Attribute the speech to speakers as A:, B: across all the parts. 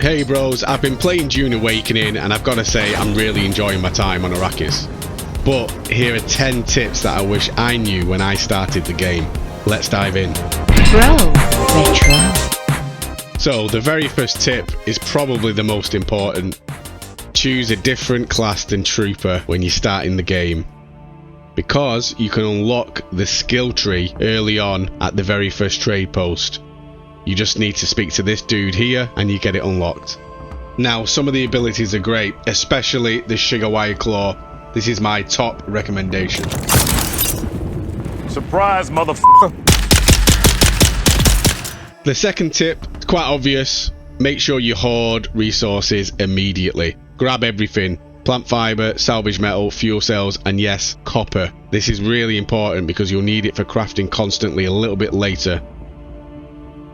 A: Hey bros, I've been playing Dune Awakening and I've got to say I'm really enjoying my time on Arrakis. But here are 10 tips that I wish I knew when I started the game. Let's dive in.
B: Broretro.
A: So the very first tip is probably the most important. Choose a different class than Trooper when you start in the game, because you can unlock the skill tree early on at the very first trade post. You just need to speak to this dude here and you get it unlocked. Now, some of the abilities are great, especially the Shigawaya Claw. This is my top recommendation.
C: Surprise, motherfucker!
A: The second tip is quite obvious. Make sure you hoard resources immediately. Grab everything. Plant fiber, salvage metal, fuel cells, and yes, copper. This is really important because you'll need it for crafting constantly a little bit later.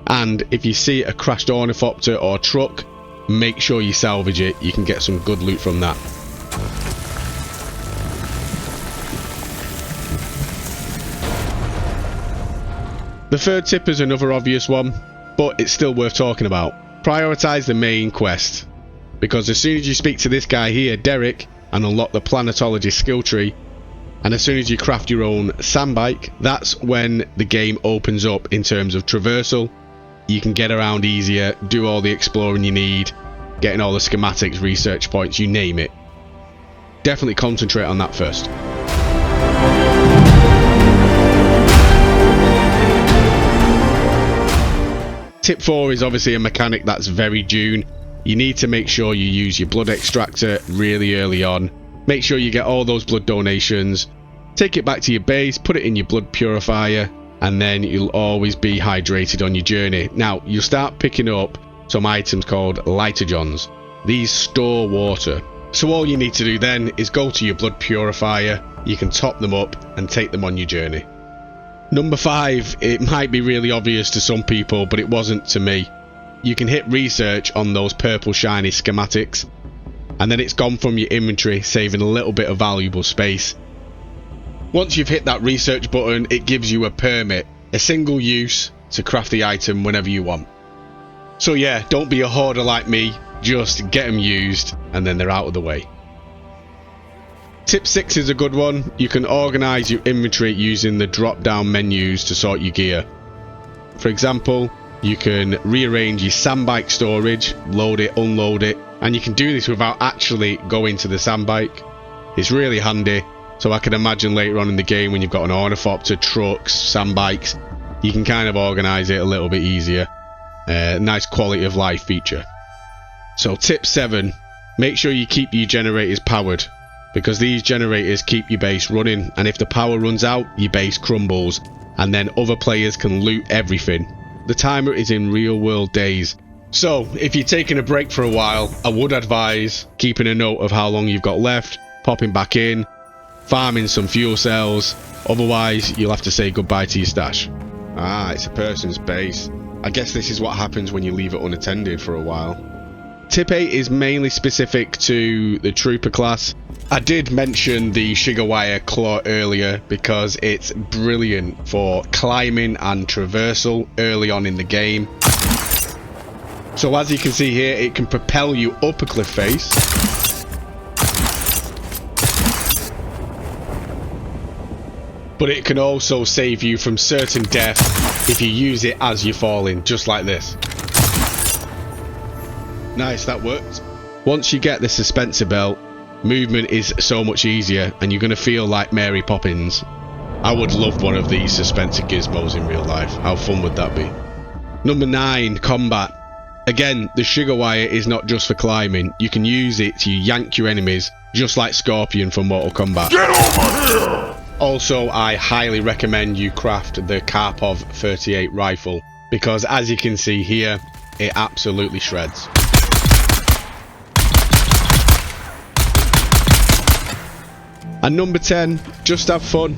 A: And if you see a crashed ornithopter or truck, make sure you salvage it. You can get some good loot from that. The third tip is another obvious one, but it's still worth talking about. Prioritize the main quest, because as soon as you speak to this guy here, Derek, and unlock the planetology skill tree, and as soon as you craft your own sandbike, that's when the game opens up in terms of traversal. You can get around easier, do all the exploring you need, getting all the schematics, research points, you name it. Definitely concentrate on that first. Tip 4 is obviously a mechanic that's very Dune. You need to make sure you use your blood extractor really early on. Make sure you get all those blood donations, take it back to your base, put it in your blood purifier, and then you'll always be hydrated on your journey. Now, you'll start picking up some items called litogens. These store water. So all you need to do then is go to your blood purifier, you can top them up and take them on your journey. Number 5, it might be really obvious to some people, but it wasn't to me. You can hit research on those purple shiny schematics, and then it's gone from your inventory, saving a little bit of valuable space. Once you've hit that research button, it gives you a permit, a single use to craft the item whenever you want. So yeah, don't be a hoarder like me, just get them used and then they're out of the way. Tip 6 is a good one. You can organise your inventory using the drop down menus to sort your gear. For example, you can rearrange your sandbike storage, load it, unload it, and you can do this without actually going to the sandbike. It's really handy. So I can imagine later on in the game when you've got an ornithopter, trucks, sandbikes, you can kind of organise it a little bit easier. Nice quality of life feature. So tip 7, make sure you keep your generators powered, because these generators keep your base running, and if the power runs out, your base crumbles, and then other players can loot everything. The timer is in real world days. So if you're taking a break for a while, I would advise keeping a note of how long you've got left, popping back in, farming some fuel cells, otherwise you'll have to say goodbye to your stash. Ah, it's a person's base. I guess this is what happens when you leave it unattended for a while. Tip 8 is mainly specific to the Trooper class. I did mention the Shigawaya Claw earlier because it's brilliant for climbing and traversal early on in the game. So as you can see here, it can propel you up a cliff face, but it can also save you from certain death if you use it as you're falling, just like this. Nice, that worked. Once you get the suspensor belt, movement is so much easier and you're going to feel like Mary Poppins. I would love one of these suspensor gizmos in real life. How fun would that be? Number 9, combat. Again, the Shigawaya is not just for climbing. You can use it to yank your enemies, just like Scorpion from Mortal Kombat.
C: Get over here!
A: Also, I highly recommend you craft the Karpov 38 rifle, because as you can see here, it absolutely shreds. And number 10, just have fun.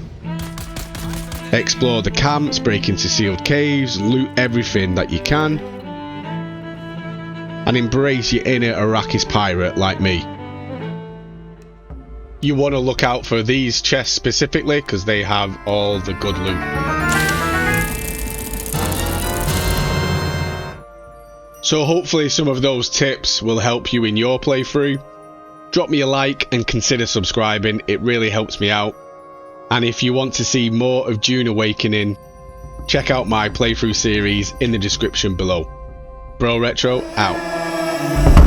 A: Explore the camps, break into sealed caves, loot everything that you can, and embrace your inner Arrakis pirate like me. You want to look out for these chests specifically because they have all the good loot. So hopefully some of those tips will help you in your playthrough. Drop me a like and consider subscribing, it really helps me out. And if you want to see more of Dune Awakening, check out my playthrough series in the description below. Broretro out.